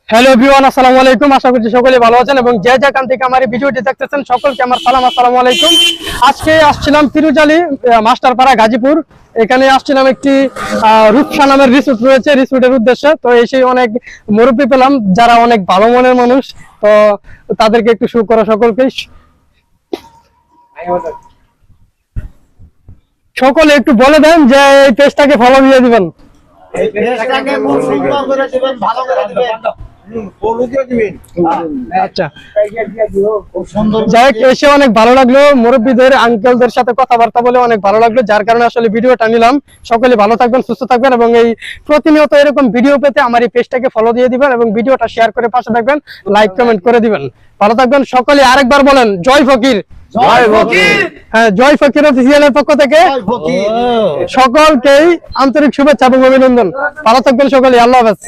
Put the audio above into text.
Hello everyone, আসসালামু আলাইকুম। আশা করছি সকলে ভালো আছেন এবং যে যেখান থেকে আমার এই ভিডিওটি দেখতেছেন সকলকে আমার সালাম, আসসালামু আলাইকুম। আজকে আসছিলাম ফিরোজআলী মাস্টারপাড়া গাজীপুর। এখানে আসছিলাম একটি রূপসা নামের রিসোর্ট রয়েছে, রিসোর্টের উদ্দেশ্যে। তো এসে অনেক মুরব্বী পেলাম যারা অনেক ভালো মনের মানুষ। তো তাদেরকে একটু শু করো সকলকে। সকলে একটু বলে দেন যে এই পেজটাকে ফলো দিয়ে দিবেন। আচ্ছা, যাই হোক, এসে অনেক ভালো লাগলো। মুরব্বীদের আঙ্কেলদের সাথে কথাবার্তা বলে অনেক ভালো লাগলো, যার কারণে আসলে ভিডিওটা নিলাম। সকলে ভালো থাকবেন, সুস্থ থাকবেন এবং এই প্রতিনিয়ত এরকম ভিডিও পেতে আমার এই পেজটাকে ফলো দিয়ে দিবেন এবং ভিডিওটা শেয়ার করে পাশে থাকবেন, লাইক কমেন্ট করে দিবেন। ভালো থাকবেন সকলে। আরেকবার বলেন জয় ফকির। হ্যাঁ, জয় ফকির অফিসিয়ালের পক্ষ থেকে সকলকেই আন্তরিক শুভেচ্ছা এবং অভিনন্দন। ভালো থাকবেন সকলে। আল্লাহ হাফেজ।